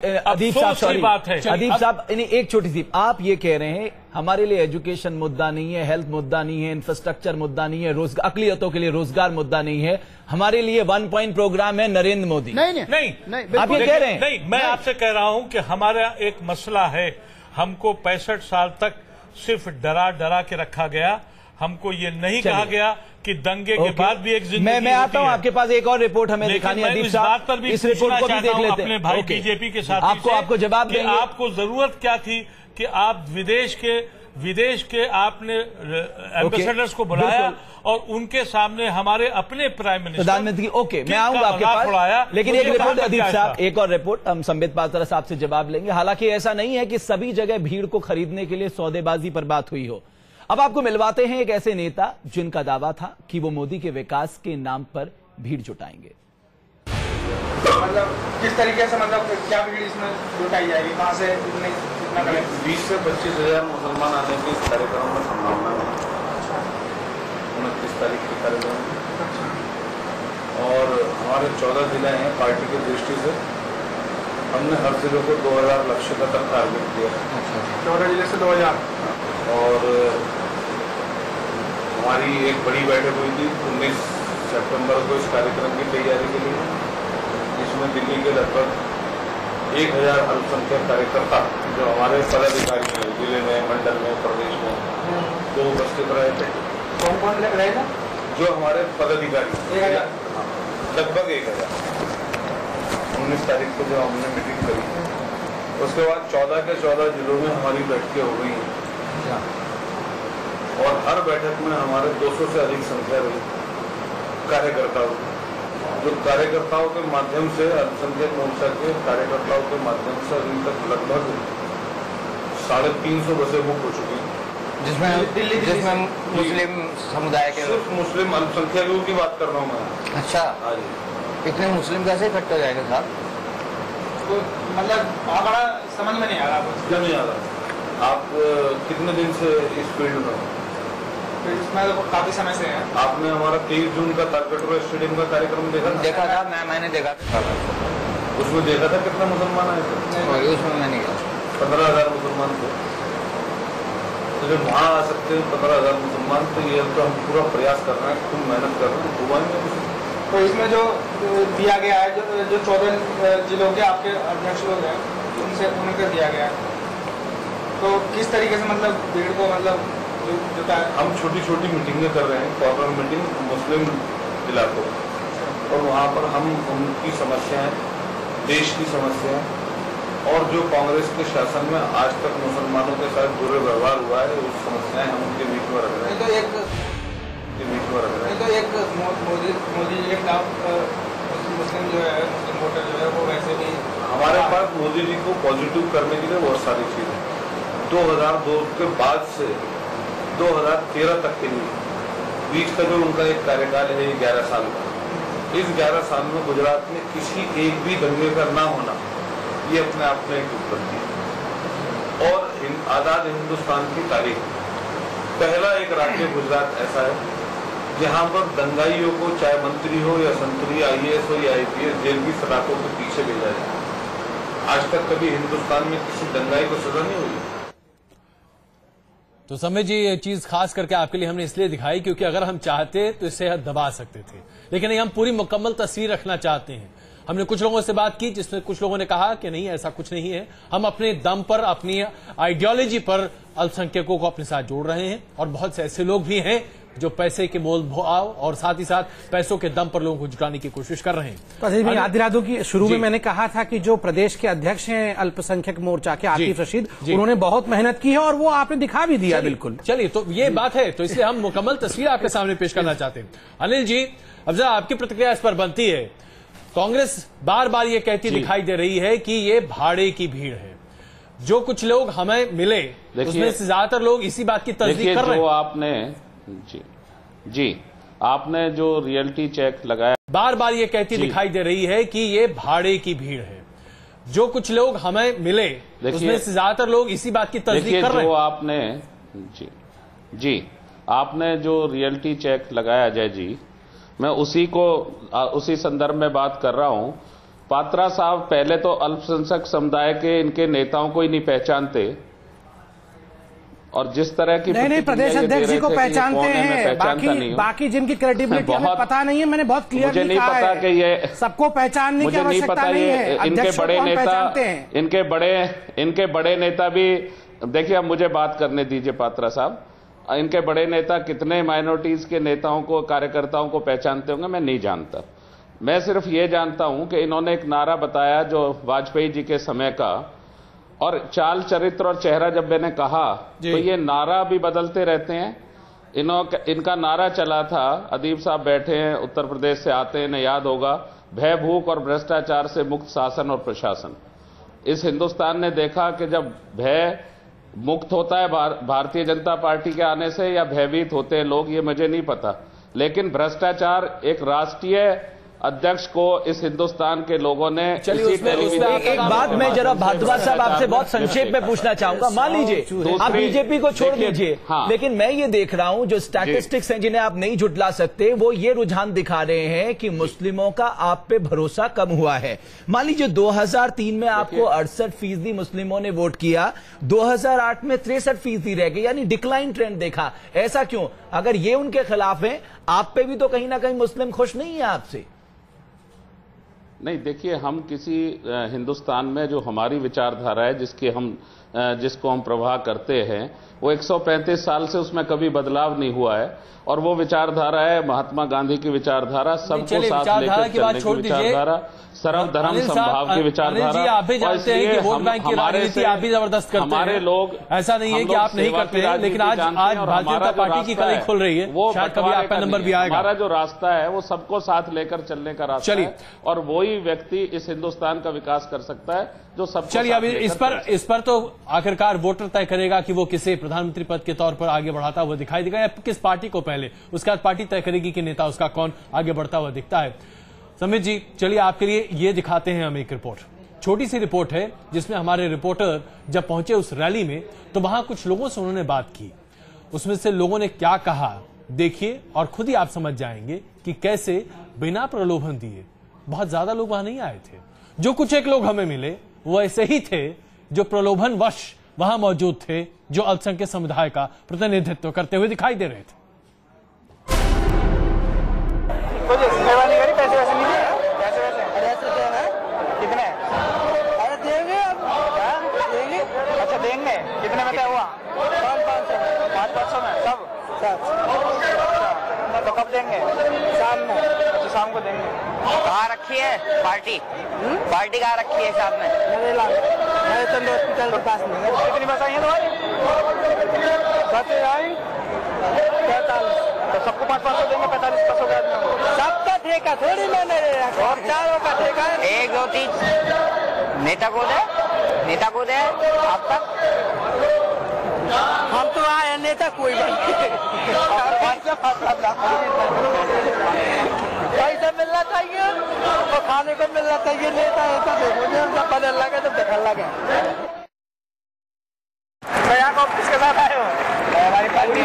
अदीब साहब, सॉरी बात है अदीब साहब, एक छोटी सी, आप ये कह रहे हैं हमारे लिए एजुकेशन मुद्दा नहीं है, हेल्थ मुद्दा नहीं है, इंफ्रास्ट्रक्चर मुद्दा नहीं है, अकलियतों के लिए रोजगार मुद्दा नहीं है, हमारे लिए 1 पॉइंट प्रोग्राम है नरेंद्र मोदी। नहीं, आप ये कह रहे हैं? नहीं, मैं आपसे कह रहा हूं कि हमारा एक मसला है, हमको 65 साल तक सिर्फ डरा डरा के रखा गया। हमको ये नहीं कहा गया कि दंगे के बाद भी एक जिंदगी मैं आता हूं आपके पास, एक और रिपोर्ट हमें दिखानी है। इस बात पर भी इस रिपोर्ट को भी देख लेते हैं अपने भाई बीजेपी के साथ। आपको जवाब देंगे। आपको जरूरत क्या थी कि आप विदेश के आपने एम्बेसडर्स को बुलाया और उनके सामने हमारे अपने प्राइम मिनिस्टर प्रधानमंत्री। ओके, मैं आऊंगा आपके पास, लेकिन एक रिपोर्ट अदीब साहब, एक और रिपोर्ट हम संबित पात्रा साहब से जवाब लेंगे। हालांकि ऐसा नहीं है कि सभी जगह भीड़ को खरीदने के लिए सौदेबाजी पर बात हुई हो। अब आपको मिलवाते हैं एक ऐसे नेता जिनका दावा था कि वो मोदी के विकास के नाम पर भीड़ जुटाएंगे। मतलब किस तरीके से, मतलब क्या भीड़ इसमें जुटाई जाएगी, कहां से कितना करें? 20 से 25 हजार मुसलमान आने की इस कार्यक्रम में संभावना है। 29 तारीख के कार्यक्रम और हमारे 14 जिले हैं। पार्टी की दृष्टि से हमने हर जिले को 2000 लक्ष्य का टारगेट दिया। 14 जिले से 2000। और हमारी एक बड़ी बैठक हुई थी 19 सितंबर को इस कार्यक्रम की तैयारी के लिए, जिसमें दिल्ली के लगभग 1000 अल्पसंख्यक कार्यकर्ता जो हमारे पदाधिकारी हैं जिले में, मंडल में, प्रदेश में, वो उपस्थित रहे थे। कौन कौन रहे थे? जो हमारे पदाधिकारी 1000, लगभग 1000। 19 तारीख को जो हमने मीटिंग करी, उसके बाद 14 के 14 जिलों में हमारी बैठकें हो गई हैं और हर बैठक में हमारे 200 से अधिक संख्या रही कार्यकर्ताओं, जो कार्यकर्ताओं के माध्यम से, अल्पसंख्यक मोर्चा के कार्यकर्ताओं के माध्यम से अभी तक लगभग 350 बसें बुक हो चुकी हैं, जिसमें मुस्लिम समुदाय के, सिर्फ मुस्लिम अल्पसंख्यकों की बात कर रहा हूँ मैं। अच्छा, हाँ जी। इतने मुस्लिम कैसे इकट्ठे हो जाएगा साहब? तो मतलब आंकड़ा समझ में नहीं आ रहा। क्या नहीं आ रहा? आप कितने दिन से इस फील्ड में हो? तो इसमें तो काफी समय से है। आपने हमारा 23 जून का तारकटोरा स्टेडियम का कार्यक्रम देखा था? मैंने देखा था। उसमें देखा था कितना मुसलमान आए थे? उसमें मैंने 15,000 मुसलमान थे। तो जब वहाँ आ सकते हैं 15,000 मुसलमान, तो ये तो हम पूरा प्रयास कर रहे हैं, खूब मेहनत कर रहे हैं, घुमाएंगे। तो इसमें जो दिया गया है, जो 14 जिलों के आपके अध्यक्ष लोग हैं, उनके दिया गया है, तो किस तरीके से मतलब भीड़ को मतलब जुटा है? हम छोटी छोटी मीटिंगें कर रहे हैं, कॉर्नर मीटिंग मुस्लिम इलाकों, और वहाँ पर हम उनकी समस्याएं, देश की समस्याएं, और जो कांग्रेस के शासन में आज तक मुसलमानों के साथ बुरे व्यवहार हुआ है, उस समस्याएं हम उनके बीच में रख रहे हैं। तो एक मोदी जी के खिलाफ मुस्लिम जो है, मुस्लिम वोटर जो है, वो वैसे भी हमारे पास मोदी जी को पॉजिटिव करने के लिए बहुत सारी चीजें। 2002 के बाद से 2013 तक के लिए बीच का जो उनका एक कार्यकाल है, 11 साल का, इस 11 साल में गुजरात में किसी एक भी दंगे का ना होना, ये अपने आप में एक उपलब्धि है। और आजाद हिंदुस्तान की तारीख पहला एक राज्य गुजरात ऐसा है जहां पर दंगाइयों को, चाहे मंत्री हो या संतरी, IAS हो या IPS, जेल की सलाखों के पीछे भेजा जाए। आज तक कभी हिंदुस्तान में किसी दंगाई को सजा नहीं हुई। तो समय जी, ये चीज खास करके आपके लिए हमने इसलिए दिखाई क्योंकि अगर हम चाहते तो इसे दबा सकते थे, लेकिन नहीं, हम पूरी मुकम्मल तस्वीर रखना चाहते हैं। हमने कुछ लोगों से बात की जिसमें कुछ लोगों ने कहा कि नहीं, ऐसा कुछ नहीं है, हम अपने दम पर, अपनी आइडियोलॉजी पर अल्पसंख्यकों को अपने साथ जोड़ रहे हैं। और बहुत से ऐसे लोग भी हैं जो पैसे के मोल भाव और साथ ही साथ पैसों के दम पर लोगों को जुटाने की कोशिश कर रहे हैं। तो याद दिला दूं कि शुरू में मैंने कहा था कि जो प्रदेश के अध्यक्ष हैं अल्पसंख्यक मोर्चा के, आतिफ रशीद, उन्होंने बहुत मेहनत की है और वो आपने दिखा भी दिया। बिल्कुल, चलिए, तो ये बात है, तो इसलिए हम मुकम्मल तस्वीर आपके सामने पेश करना चाहते हैं। अनिल जी, अब जरा आपकी प्रतिक्रिया इस पर बनती है। कांग्रेस बार बार ये कहती दिखाई दे रही है कि ये भाड़े की भीड़ है, जो कुछ लोग हमें मिले उसमें से ज्यादातर लोग इसी बात की तस्दीक कर रहे हैं। आपने जी आपने जो रियलिटी चेक लगाया, बार बार ये कहती दिखाई दे रही है कि ये भाड़े की भीड़ है, जो कुछ लोग हमें मिले उसमें से ज्यादातर लोग इसी बात की तस्दीक कर रहे हैं। आपने आपने जो रियलिटी चेक लगाया अजय जी, मैं उसी संदर्भ में बात कर रहा हूं पात्रा साहब पहले तो अल्पसंख्यक समुदाय के इनके नेताओं को ही नहीं पहचानते, और जिस तरह की नहीं प्रदेश अध्यक्ष जी को पहचानते हैं, बाकी जिनकी क्रेडिबिलिटी हमें पता नहीं है। मैंने बहुत क्लियर मुझे नहीं पता कि ये सबको पहचानने की आवश्यकता नहीं है। इनके बड़े नेता, इनके बड़े नेता भी देखिए, अब मुझे बात करने दीजिए पात्रा साहब। इनके बड़े नेता कितने माइनॉरिटीज के नेताओं को, कार्यकर्ताओं को पहचानते होंगे मैं नहीं जानता। मैं सिर्फ ये जानता हूं कि इन्होंने एक नारा बताया जो वाजपेयी जी के समय का, और चाल चरित्र और चेहरा जब मैंने कहा तो ये नारा भी बदलते रहते हैं। इनका नारा चला था, अदीब साहब बैठे हैं, उत्तर प्रदेश से आते हैं, इन्हें याद होगा, भय भूख और भ्रष्टाचार से मुक्त शासन और प्रशासन। इस हिंदुस्तान ने देखा कि जब भय मुक्त होता है भारतीय जनता पार्टी के आने से या भयभीत होते हैं लोग, ये मुझे नहीं पता, लेकिन भ्रष्टाचार एक राष्ट्रीय अध्यक्ष को इस हिंदुस्तान के लोगों ने एक बात मैं जरा भारद्वाज साहब आपसे बहुत संक्षेप में पूछना चाहूंगा। मान लीजिए आप बीजेपी को छोड़ दीजिए, लेकिन मैं ये देख रहा हूं जो स्टैटिस्टिक्स हैं जिन्हें आप नहीं झुटला सकते, वो ये रुझान दिखा रहे हैं कि मुस्लिमों का आप पे भरोसा कम हुआ है। मान लीजिए 2003 में आपको 68% मुस्लिमों ने वोट किया, 2008 में 63% रह गए, यानी डिक्लाइन ट्रेंड देखा। ऐसा क्यों? अगर ये उनके खिलाफ है, आप पे भी तो कहीं ना कहीं मुस्लिम खुश नहीं है आपसे। नहीं, देखिए, हम किसी हिंदुस्तान में जो हमारी विचारधारा है, जिसको हम प्रवाह करते हैं, वो 135 साल से उसमें कभी बदलाव नहीं हुआ है, और वो विचारधारा है महात्मा गांधी की विचारधारा, सबको साथ लेकर चलने की विचारधारा, सर्वधर्म समभाव की विचारधारा। आप भी जानते हैं कि वोट बैंक की राजनीति आप भी जबरदस्त करते हैं। हमारे लोग, ऐसा नहीं है कि आप नहीं करते हैं, लेकिन आज भारतीय जनता पार्टी की कलई खुल रही है, वो शायद कभी आपका नंबर भी आएगा। हमारा जो रास्ता है वो सबको साथ लेकर चलने का रास्ता है, और वही व्यक्ति इस हिंदुस्तान का विकास कर सकता है जो सब। चलिए, अभी इस पर तो आखिरकार वोटर तय करेगा कि वो किसे प्रधानमंत्री पद के तौर पर आगे बढ़ाता हुआ दिखाई देगा, या किस पार्टी को पहले, उसके बाद पार्टी तय करेगी कि नेता उसका कौन आगे बढ़ता हुआ दिखता है। समित जी, चलिए आपके लिए ये दिखाते हैं हम एक रिपोर्ट, छोटी सी रिपोर्ट है, जिसमें हमारे रिपोर्टर जब पहुंचे उस रैली में तो वहां कुछ लोगों से उन्होंने बात की। उसमें से लोगों ने क्या कहा देखिए, और खुद ही आप समझ जाएंगे कि कैसे बिना प्रलोभन दिए, बहुत ज्यादा लोग वहां नहीं आए थे, जो कुछ एक लोग हमें मिले वो ऐसे ही थे जो प्रलोभनवश वहां मौजूद थे, जो अल्पसंख्यक समुदाय का प्रतिनिधित्व करते हुए दिखाई दे रहे थे। कितने में तय हुआ? 500 में सब। तो कब देंगे? शाम में। तो शाम को देंगे। कहाँ रखी है पार्टी? पार्टी कहाँ रखी है शाम में? मेरे चंद हॉस्पिटल के पास में। कितनी बस आई है तुम्हारी? बस आई 45। तो सबको 500 देंगे, 45 बसों का सबका ठेका थोड़ी मैंने और 4 का ठेका है। 1 2 3 नेता को दे, नेता को दे। अब तक हम तो आए नेता कोई पैसा मिलना चाहिए और खाने को मिलना चाहिए। नेता ऐसा देखो बदल लगे तो देखने लगे। मैं यहाँ को किसके साथ आए हो? हमारी पार्टी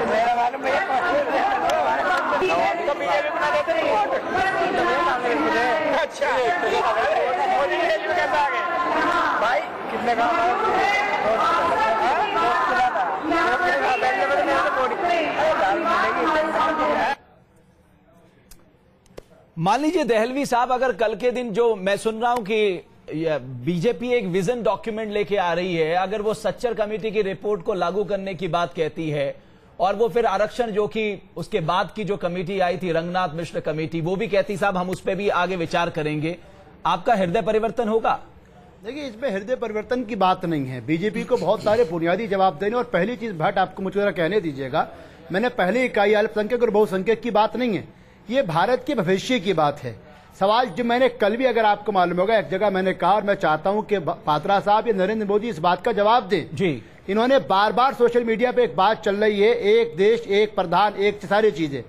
मेरा मालूम है तो बीजेपी बना देते नहीं। अच्छा, भाई कितने का मान लीजिए दहलवी साहब, अगर कल के दिन जो मैं सुन रहा हूं कि बीजेपी एक विजन डॉक्यूमेंट लेके आ रही है, अगर वो सच्चर कमेटी की रिपोर्ट को लागू करने की बात कहती है, और वो फिर आरक्षण जो कि उसके बाद की जो कमेटी आई थी रंगनाथ मिश्र कमेटी, वो भी कहती साहब हम उस पर भी आगे विचार करेंगे, आपका हृदय परिवर्तन होगा? देखिए, इसमें हृदय परिवर्तन की बात नहीं है। बीजेपी को बहुत सारे बुनियादी जवाब देने, और पहली चीज भट्ट आपको मुझे जरा कहने दीजिएगा, मैंने पहले ही कहा अल्पसंख्यक और बहुसंख्यक की बात नहीं है, ये भारत के भविष्य की बात है। सवाल जो मैंने कल भी, अगर आपको मालूम होगा, एक जगह मैंने कहा, और मैं चाहता हूं कि पात्रा साहब या नरेंद्र मोदी इस बात का जवाब दें जी। इन्होंने बार बार सोशल मीडिया पे एक बात चल रही है, एक देश एक प्रधान एक सारी चीजें।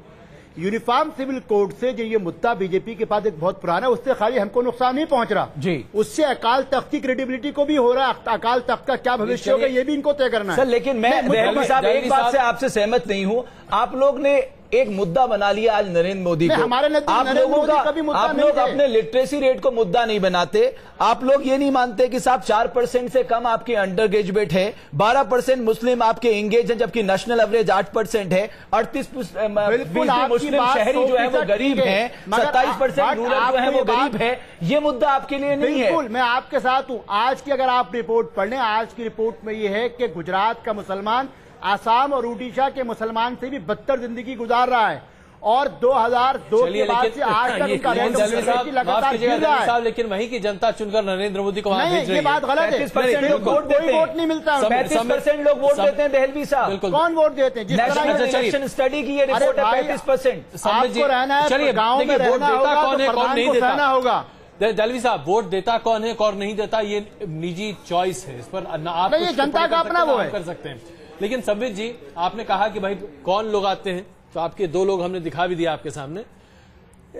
यूनिफॉर्म सिविल कोड से जो ये मुद्दा बीजेपी के पास एक बहुत पुराना है, उससे खाली हमको नुकसान नहीं पहुंच रहा जी, उससे अकाल तख्त की क्रेडिबिलिटी को भी हो रहा है। अकाल तख्त का क्या भविष्य होगा ये भी इनको तय करना है। सर, लेकिन मैं दहलवी साहब एक बात से आपसे सहमत नहीं हूं। आप लोग ने एक मुद्दा बना लिया आज नरेंद्र मोदी को। हमारे आप लोगों का आप लोग अपने लिटरेसी रेट को मुद्दा नहीं बनाते। आप लोग ये नहीं मानते कि साहब 4% से कम आपके अंडर ग्रेजुएट है, 12% मुस्लिम आपके एंगेज है, जबकि नेशनल एवरेज 8% है, 38% मुस्लिम शहरी जो है वो गरीब है, 27% रूरल जो है वो गरीब है। ये मुद्दा आपके लिए नहीं है। बिल्कुल, मैं आपके साथ हूं। आज की अगर आप रिपोर्ट पढ़ लें, आज की रिपोर्ट में यह है कि गुजरात का मुसलमान आसाम और उड़ीसा के मुसलमान से भी बदतर जिंदगी गुजार रहा है और 2002 के बाद से आज तक उनका रेट लगातार गिर रहा है। लेकिन वहीं की जनता चुनकर नरेंद्र मोदी को वहां भेज रही है। ये बात गलत है। 35% लोग वोट देते हैं, वोट नहीं मिलता। 35% लोग वोट देते हैं देहलवी साहब। कौन वोट देते हैं? जिस नेशनल इलेक्शन स्टडी की ये रिपोर्ट है 35%। आपको रहना है, गाँव में रहना होगा, कौन है कौन नहीं देता होगा। दलवी साहब, वोट देता कौन है कौन नहीं देता ये निजी चॉइस है, इस पर आप ये जनता का अपना वो है कर सकते हैं। लेकिन संबित जी, आपने कहा कि भाई कौन लोग आते हैं, तो आपके 2 लोग हमने दिखा भी दिया आपके सामने।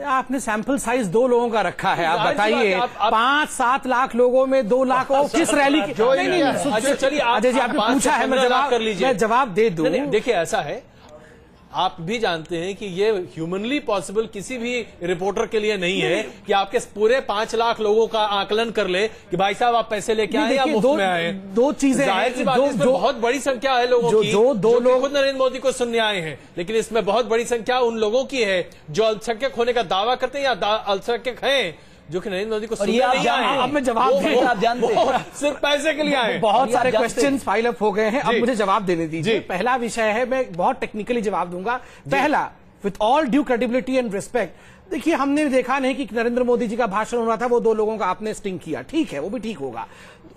आपने सैंपल साइज 2 लोगों का रखा है, आप बताइए 5-7 लाख लोगों में 2 लाख और किस रैली की? अच्छा चलिए अजय जी, आपने पूछा है, मैं जवाब दे दूं। देखिए ऐसा है, आप भी जानते हैं कि ये ह्यूमनली पॉसिबल किसी भी रिपोर्टर के लिए नहीं है कि आपके पूरे 5 लाख लोगों का आकलन कर ले कि भाई साहब आप पैसे लेके आए या मुफ्त में आए। 2 चीजें जाहिर सी बात है, इसमें बहुत बड़ी संख्या है लोगों की जो खुद नरेंद्र मोदी को सुनने आए हैं, लेकिन इसमें बहुत बड़ी संख्या उन लोगों की है जो अल्पसंख्यक होने का दावा करते हैं या अल्पसंख्यक हैं जो कि नरेंद्र मोदी को सुनने नहीं आए। अब मैं जवाब दूं, आप जानते हैं सिर्फ पैसे के लिए आए। बहुत सारे क्वेश्चंस फाइल अप हो गए हैं, अब मुझे जवाब देने दीजिए। पहला विषय है, मैं बहुत टेक्निकली जवाब दूंगा। पहला, with all due credibility and respect, देखिए हमने देखा नहीं कि नरेंद्र मोदी जी का भाषण हो रहा था, वो 2 लोगों का आपने स्टिंग किया, ठीक है, वो भी ठीक होगा।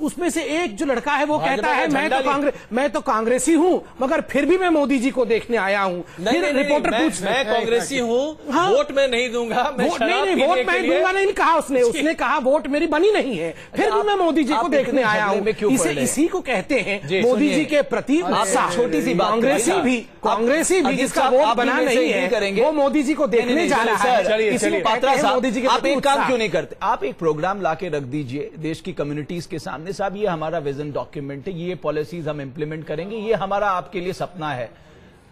उसमें से एक जो लड़का है वो कहता है मैं तो कांग्रेसी हूं, मगर फिर भी मैं मोदी जी को देखने आया हूं। फिर रिपोर्टर पूछ, मैं कांग्रेसी हूं, वोट मैं नहीं दूंगा, वोट मैं दूंगा नहीं कहा उसने कहा वोट मेरी बनी नहीं है, फिर भी मैं मोदी जी को देखने आया हूं। इसी को कहते हैं मोदी जी के प्रति उत्साह। छोटी सी बात, कांग्रेसी भी जिसका वोट बना नहीं है वो मोदी जी को देखने जा रहा है। पात्रा साहब, आप एक काम क्यों नहीं करते? आप एक प्रोग्राम लाके रख दीजिए देश की कम्युनिटीज के सामने, साहब ये हमारा विजन डॉक्यूमेंट है, ये पॉलिसीज हम इंप्लीमेंट करेंगे, ये हमारा आपके लिए सपना है,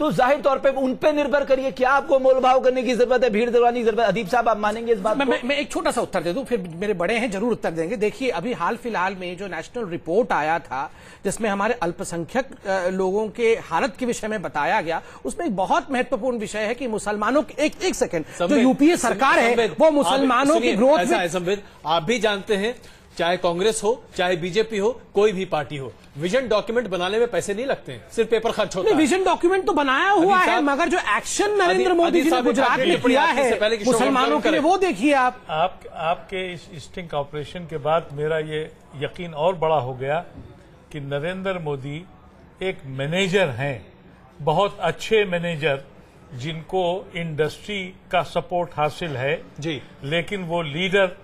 तो जाहिर तौर पे उन पे निर्भर करिए। क्या आपको मोलभाव करने की जरूरत है, भीड़ दरवाने की जरूरत है? अदीप साहब, आप मानेंगे इस बात को? मैं एक छोटा सा उत्तर दे दूं, फिर मेरे बड़े हैं जरूर उत्तर देंगे। देखिए, अभी हाल फिलहाल में जो नेशनल रिपोर्ट आया था जिसमें हमारे अल्पसंख्यक लोगों के हालत के विषय में बताया गया, उसमें एक बहुत महत्वपूर्ण विषय है कि मुसलमानों के एक सेकंड, जो यूपीए सरकार है वो मुसलमानों की ग्रोथ में, आप भी जानते हैं, चाहे कांग्रेस हो चाहे बीजेपी हो, कोई भी पार्टी हो, विजन डॉक्यूमेंट बनाने में पैसे नहीं लगते हैं, सिर्फ पेपर खर्च होता है। विजन डॉक्यूमेंट तो बनाया हुआ है, मगर जो एक्शन नरेंद्र मोदी जी ने गुजरात में किया है मुसलमानों के लिए, वो देखिए आप। आपके इस स्टिंग ऑपरेशन के बाद मेरा ये यकीन और बड़ा हो गया कि नरेंद्र मोदी एक मैनेजर हैं, बहुत अच्छे मैनेजर, जिनको इंडस्ट्री का सपोर्ट हासिल है जी, लेकिन वो लीडर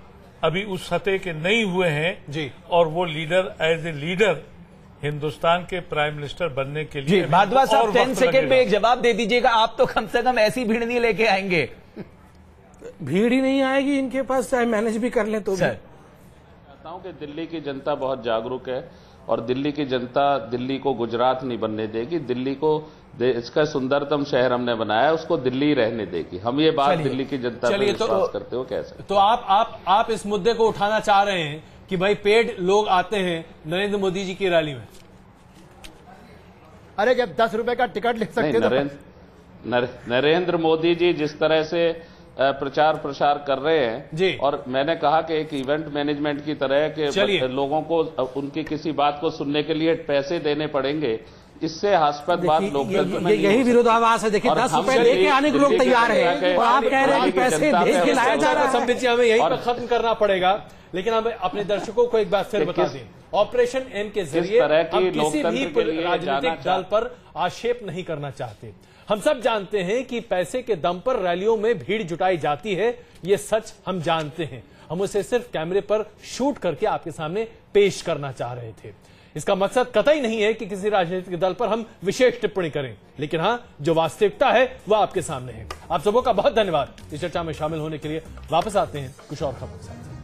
अभी उस सतह के नहीं हुए हैं जी, और वो leader as a leader Hindustan के प्राइम मिनिस्टर बनने के लिए। भारद्वाज साहब 10 सेकंड में एक जवाब दे दीजिएगा, आप तो कम से कम ऐसी भीड़ नहीं लेके आएंगे। भीड़ ही नहीं आएगी इनके पास, चाहे मैनेज भी कर लें तो भी। चाहता हूं कि दिल्ली की जनता बहुत जागरूक है और दिल्ली की जनता दिल्ली को गुजरात नहीं बनने देगी, दिल्ली को इसका सुंदरतम शहर हमने बनाया, उसको दिल्ली रहने देगी। हम ये बात दिल्ली की जनता पर विश्वास करते हो कैसे? तो आप इस मुद्दे को उठाना चाह रहे हैं कि भाई पेड लोग आते हैं नरेंद्र मोदी जी की रैली में? अरे जब 10 रुपए का टिकट ले सकते नरेंद्र मोदी जी जिस तरह से प्रचार प्रसार कर रहे हैं जी, और मैंने कहा कि एक इवेंट मैनेजमेंट की तरह के लोगों को उनकी किसी बात को सुनने के लिए पैसे देने पड़ेंगे, इससे हास्यास्पद बात लोकतंत्र यही विरोधाभास है। देखिए 10 रुपए लेके आने के लोग तैयार हैं और आप कह रहे हैं कि पैसे भेज के लाया जा रहा है। संबित जी, हमें यही पर खत्म करना पड़ेगा, लेकिन हमें अपने दर्शकों को एक बार फिर बता दें, ऑपरेशन एम के जरिए हम किसी भी राजनीतिक दल पर आक्षेप नहीं करना चाहते। हम सब जानते हैं कि पैसे के दम पर रैलियों में भीड़ जुटाई जाती है, ये सच हम जानते हैं। हम उसे सिर्फ कैमरे पर शूट करके आपके सामने पेश करना चाह रहे थे। इसका मकसद कतई नहीं है कि किसी राजनीतिक दल पर हम विशेष टिप्पणी करें, लेकिन हां, जो वास्तविकता है वह आपके सामने है। आप सबों का बहुत धन्यवाद इस चर्चा में शामिल होने के लिए। वापस आते हैं कुछ और खबरों के साथ।